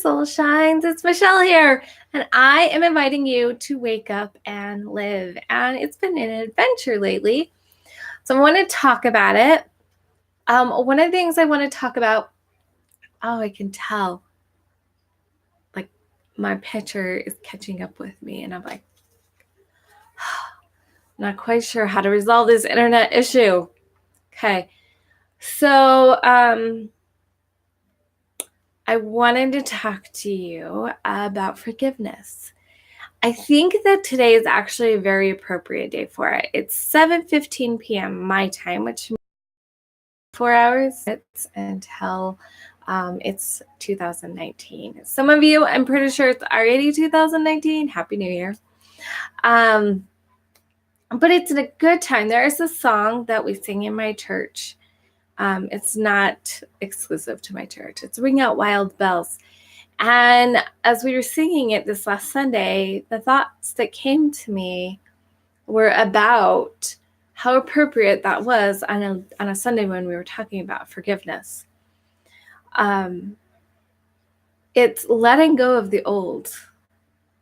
Soul Shines. It's Michelle here, and I am inviting you to wake up and live. And it's been an adventure lately, so I want to talk about it. One of the things I want to talk about, I can tell, like my picture is catching up with me, and I'm like, not quite sure how to resolve this internet issue. Okay, so I wanted to talk to you about forgiveness. I think that today is actually a very appropriate day for it. It's 7:15 p.m. my time, which means 4 hours until it's 2019. Some of you, I'm pretty sure it's already 2019. Happy New Year. But it's a good time. There is a song that we sing in my church. It's not exclusive to my church. It's Ring Out Wild Bells. And as we were singing it this last Sunday, the thoughts that came to me were about how appropriate that was on a Sunday when we were talking about forgiveness. It's letting go of the old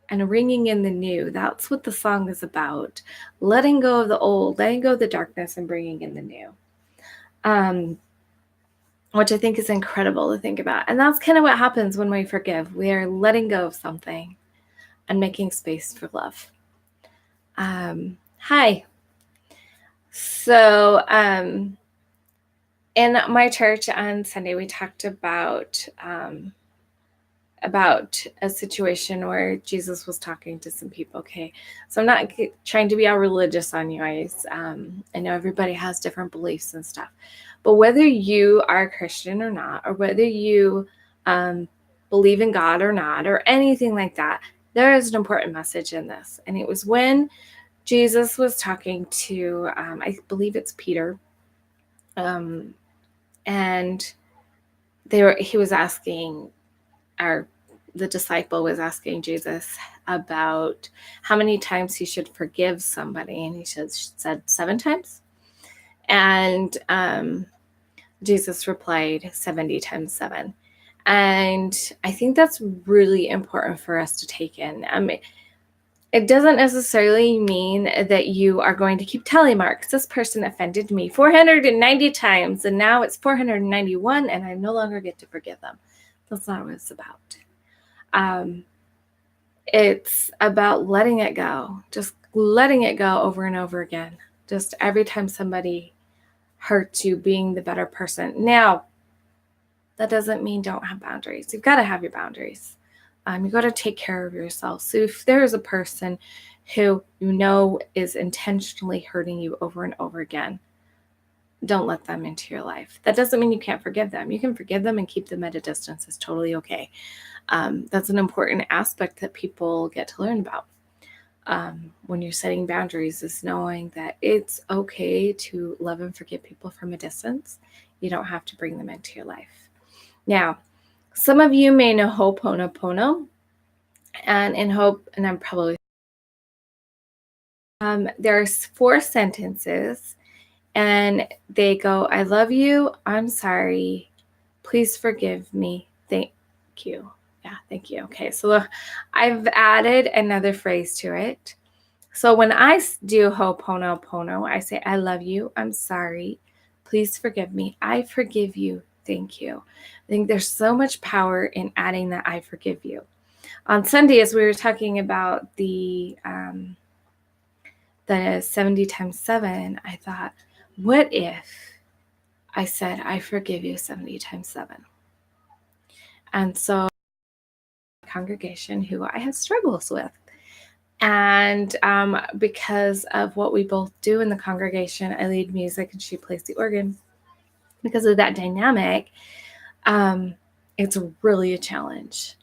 and ringing in the new. That's what the song is about. Letting go of the old, letting go of the darkness and bringing in the new. Which I think is incredible to think about. And that's kind of what happens when we forgive. We are letting go of something and making space for love. Hi. So in my church on Sunday, we talked about a situation where Jesus was talking to some people. Okay, so I'm not trying to be all religious on you guys. I know everybody has different beliefs and stuff, but whether you are a Christian or not, or whether you believe in God or not, or anything like that, there is an important message in this. And it was when Jesus was talking to, I believe it's Peter, and he was asking, the disciple was asking Jesus about how many times he should forgive somebody, and he said 7 times. And Jesus replied 70 times 7. And I think that's really important for us to take in. It doesn't necessarily mean that you are going to keep tally marks. This person offended me 490 times, and now it's 491, and I no longer get to forgive them. That's not what it's about. It's about letting it go, just letting it go over and over again. Just every time somebody hurts you, being the better person. Now, that doesn't mean don't have boundaries. You've got to have your boundaries. You got to take care of yourself. So if there is a person who you know is intentionally hurting you over and over again, don't let them into your life. That doesn't mean you can't forgive them. You can forgive them and keep them at a distance. It's totally okay. That's an important aspect that people get to learn about when you're setting boundaries, is knowing that it's okay to love and forgive people from a distance. You don't have to bring them into your life. Now, some of you may know Ho'oponopono, and in Hope, and I'm probably there's 4 sentences, and they go, I love you, I'm sorry, please forgive me, thank you. Yeah, thank you. Okay, so I've added another phrase to it. So when I do Ho'oponopono, I say, I love you, I'm sorry, please forgive me, I forgive you, thank you. I think there's so much power in adding that I forgive you. On Sunday, as we were talking about the 70 times 7, I thought, what if I said, I forgive you 70 times 7? And so congregation who I have struggles with. And because of what we both do in the congregation, I lead music and she plays the organ. Because of that dynamic, it's really a challenge.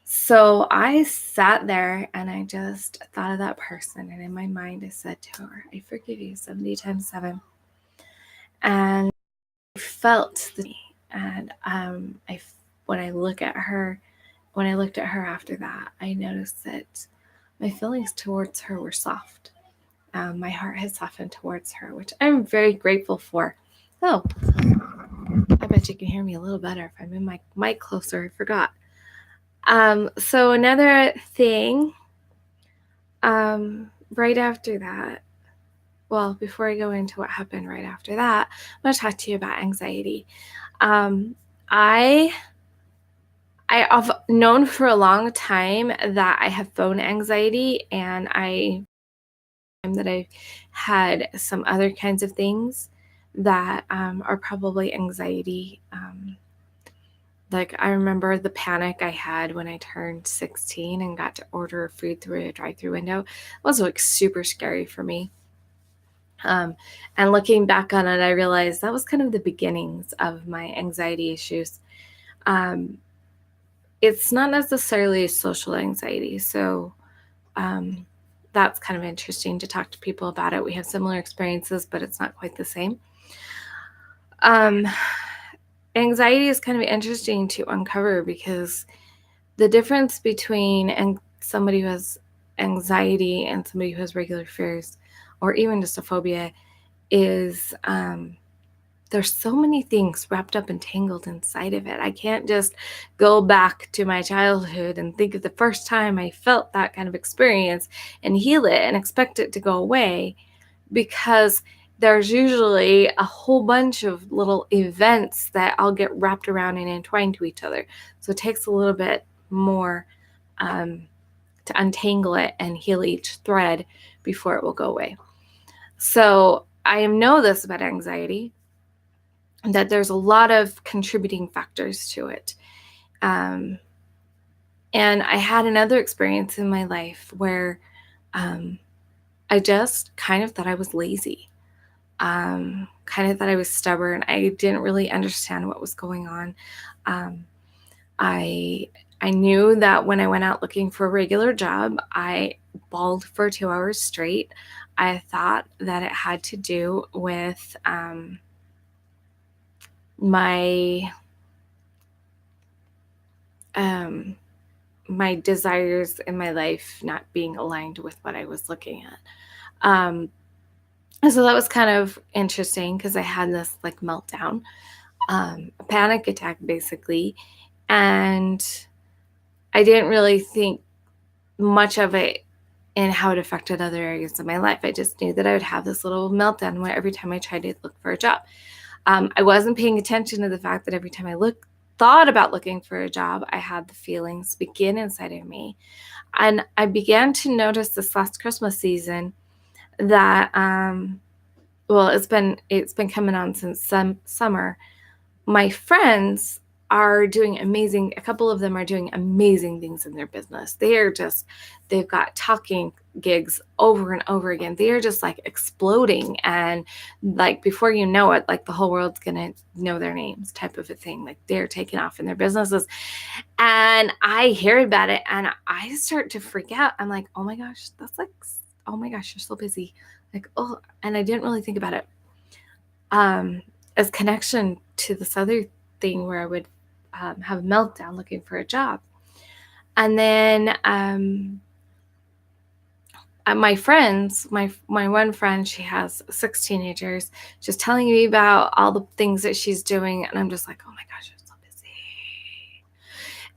So I sat there and I just thought of that person. And in my mind, I said to her, I forgive you 70 times 7. And I felt the, and when I looked at her after that, I noticed that my feelings towards her were soft. My heart has softened towards her, which I'm very grateful for. Oh, I bet you can hear me a little better if I'm in my mic closer. I forgot. So another thing, right after that, well, before I go into what happened right after that, I'm going to talk to you about anxiety. Um, I I've known for a long time that I have phone anxiety, and I've had some other kinds of things that are probably anxiety. Like, I remember the panic I had when I turned 16 and got to order food through a drive-through window. It was like super scary for me. And looking back on it, I realized that was kind of the beginnings of my anxiety issues. Um, it's not necessarily social anxiety. So um, that's kind of interesting to talk to people about it. We have similar experiences, but it's not quite the same. Um, Anxiety is kind of interesting to uncover because the difference between somebody who has anxiety and somebody who has regular fears, or even just a phobia, is there's so many things wrapped up and tangled inside of it. I can't just go back to my childhood and think of the first time I felt that kind of experience and heal it and expect it to go away, because there's usually a whole bunch of little events that all get wrapped around and entwined to each other. So it takes a little bit more um, to untangle it and heal each thread before it will go away. So I know this about anxiety, that there's a lot of contributing factors to it. Um, and I had another experience in my life where I just kind of thought I was lazy, kind of thought I was stubborn. I didn't really understand what was going on. Um, I I knew that when I went out looking for a regular job, I bawled for 2 hours straight. I thought that it had to do with my um, my desires in my life not being aligned with what I was looking at. Um, and so that was kind of interesting because I had this like meltdown, a panic attack basically, and I didn't really think much of it in how it affected other areas of my life. I just knew that I would have this little meltdown where every time I tried to look for a job. I wasn't paying attention to the fact that every time I thought about looking for a job, I had the feelings begin inside of me. And I began to notice this last Christmas season that well, it's been coming on since some summer. My friends are doing amazing, a couple of them are doing amazing things in their business. They've got talking gigs over and over again. They are just like exploding, and like before you know it, like the whole world's gonna know their names, type of a thing. Like they're taking off in their businesses. And I hear about it and I start to freak out. I'm like, oh my gosh, that's like, oh my gosh, you're so busy. Like, oh, and I didn't really think about it um, as connection to this other thing where I would have a meltdown looking for a job. And then my friends, my one friend, she has 6 teenagers, just telling me about all the things that she's doing, and I'm just like, oh my gosh, you're so busy.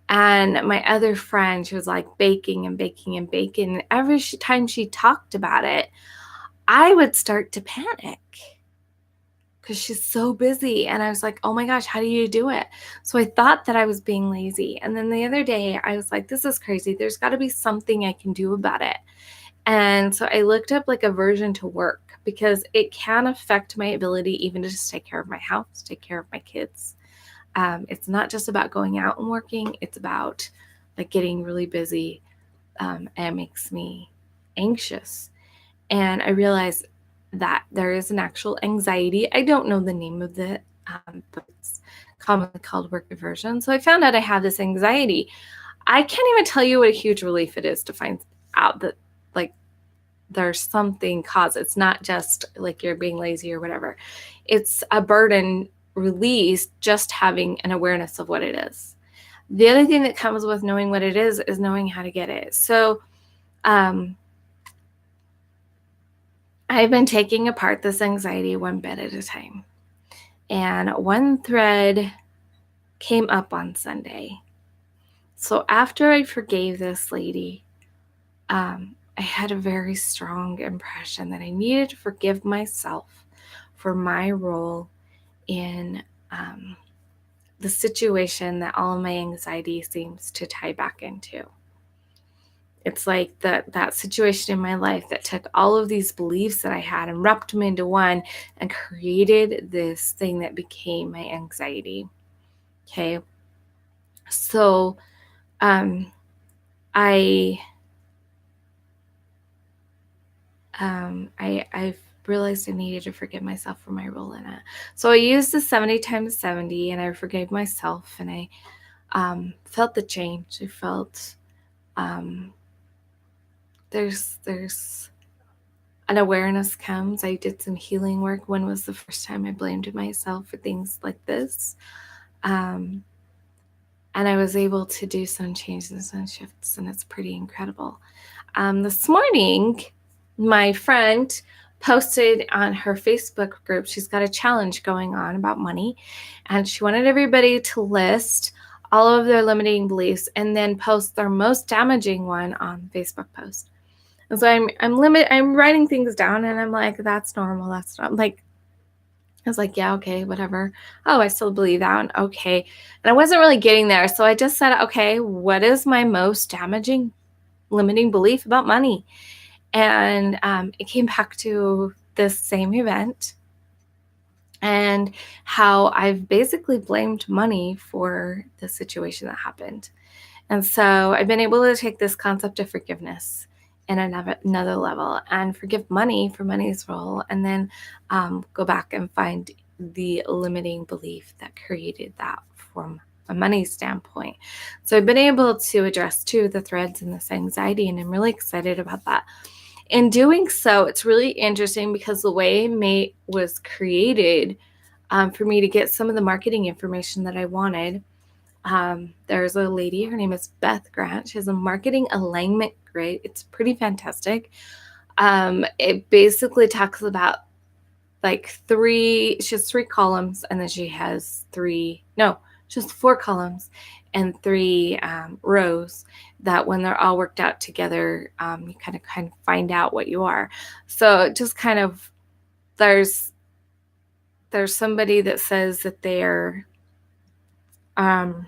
And my other friend, she was like baking and baking and baking. Every time she talked about it, I would start to panic because she's so busy. And I was like, oh my gosh, how do you do it? So I thought that I was being lazy. And then the other day, I was like, this is crazy. There's got to be something I can do about it. And so I looked up like aversion to work, because it can affect my ability even to just take care of my house, take care of my kids. It's not just about going out and working, it's about like getting really busy, and it makes me anxious. And I realized that there is an actual anxiety. I don't know the name of it, but it's commonly called work aversion. So I found out I have this anxiety. I can't even tell you what a huge relief it is to find out that like there's something cause. It's not just like you're being lazy or whatever. It's a burden released just having an awareness of what it is. The other thing that comes with knowing what it is knowing how to get it. So I've been taking apart this anxiety one bit at a time. And one thread came up on Sunday. So after I forgave this lady, I had a very strong impression that I needed to forgive myself for my role in the situation that all of my anxiety seems to tie back into. It's like that situation in my life that took all of these beliefs that I had and wrapped them into one and created this thing that became my anxiety. Okay. So um, I I've realized I needed to forgive myself for my role in it. So I used the 70 times 70 and I forgave myself, and I felt the change. I felt um, there's an awareness comes. I did some healing work. When was the first time I blamed myself for things like this? Um, and I was able to do some changes and shifts, and it's pretty incredible. This morning, my friend posted on her Facebook group, she's got a challenge going on about money, and she wanted everybody to list all of their limiting beliefs and then post their most damaging one on Facebook post. And so I'm writing things down, and I'm like, that's normal. That's not like, I was like, yeah, okay, whatever. Oh, I still believe that one. Okay. And I wasn't really getting there. So I just said, okay, what is my most damaging limiting belief about money? And it came back to this same event and how I've basically blamed money for the situation that happened. And so I've been able to take this concept of forgiveness in another level and forgive money for money's role, and then go back and find the limiting belief that created that from a money standpoint. So I've been able to address two of the threads in this anxiety, and I'm really excited about that. In doing so, it's really interesting because the way Mate was created for me to get some of the marketing information that I wanted. There's a lady, her name is Beth Grant. She has a marketing alignment grid. It's pretty fantastic. It basically talks about she has 3 columns, and then she has she has 4 columns and 3 rows that when they're all worked out together, you kind of find out what you are. So just kind of, there's somebody that says that they're, and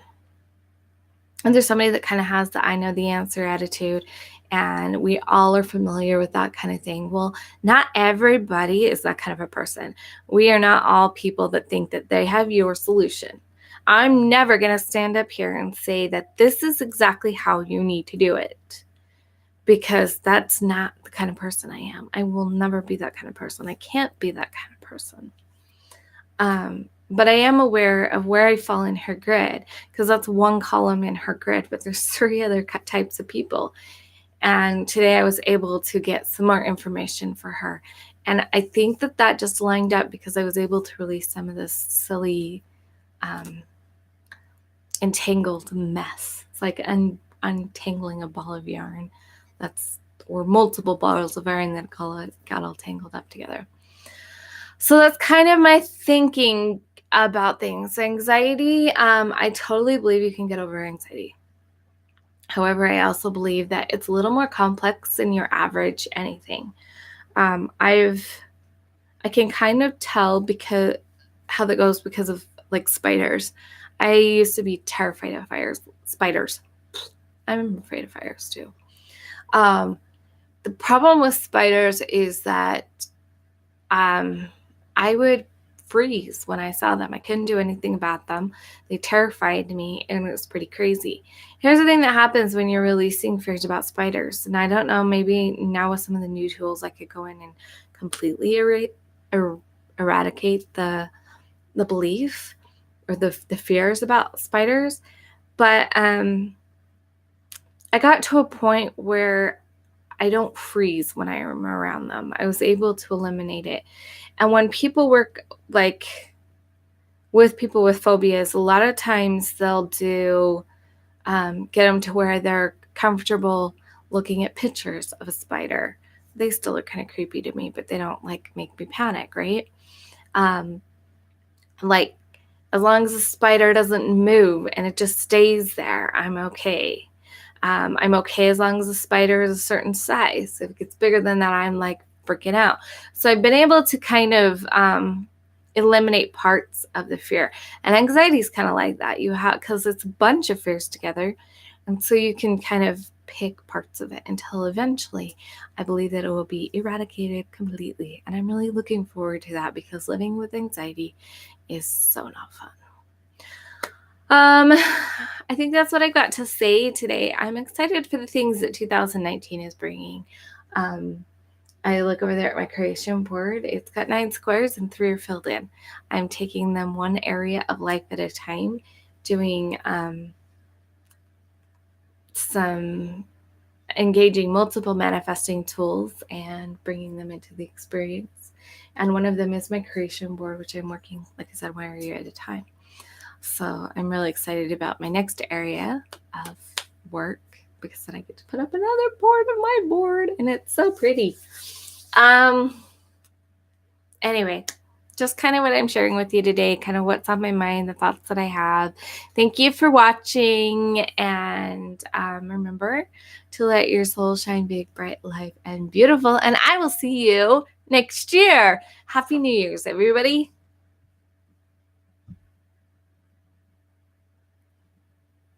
there's somebody that kind of has the I know the answer attitude, and we all are familiar with that kind of thing. Well, not everybody is that kind of a person. We are not all people that think that they have your solution. I'm never going to stand up here and say that this is exactly how you need to do it, because that's not the kind of person I am. I will never be that kind of person. I can't be that kind of person. But I am aware of where I fall in her grid, because that's 1 column in her grid, but there's 3 other types of people. And today I was able to get some more information for her. And I think that just lined up because I was able to release some of this silly, entangled mess. It's like untangling a ball of yarn or multiple balls of yarn that got all tangled up together. So that's kind of my thinking about things. Anxiety, I totally believe you can get over anxiety. However, I also believe that it's a little more complex than your average anything. I can kind of tell how that goes because of like spiders. I used to be terrified of spiders. I'm afraid of fires too. The problem with spiders is that I would freeze when I saw them. I couldn't do anything about them. They terrified me, and it was pretty crazy. Here's the thing that happens when you're releasing fears about spiders. And I don't know, maybe now with some of the new tools, I could go in and completely eradicate the belief or the fears about spiders. But I got to a point where I don't freeze when I am around them. I was able to eliminate it. And when people work with people with phobias, a lot of times they'll get them to where they're comfortable looking at pictures of a spider. They still look kind of creepy to me, but they don't make me panic, right? Like As long as the spider doesn't move and it just stays there, I'm okay. I'm okay as long as the spider is a certain size. If it gets bigger than that, I'm like freaking out. So I've been able to kind of eliminate parts of the fear. And anxiety is kind of like that. You have, because it's a bunch of fears together. And so you can kind of pick parts of it until eventually I believe that it will be eradicated completely. And I'm really looking forward to that because living with anxiety is so not fun. I think that's what I've got to say today. I'm excited for the things that 2019 is bringing. I look over there at my creation board. It's got 9 squares and 3 are filled in. I'm taking them one area of life at a time, doing some engaging multiple manifesting tools and bringing them into the experience. And one of them is my creation board, which I'm working, like I said, one area at a time. So I'm really excited about my next area of work because then I get to put up another board of my board and it's so pretty. Anyway, just kind of what I'm sharing with you today, kind of what's on my mind, the thoughts that I have. Thank you for watching, and remember to let your soul shine big, bright, light, and beautiful, and I will see you next year. Happy New Year's, everybody.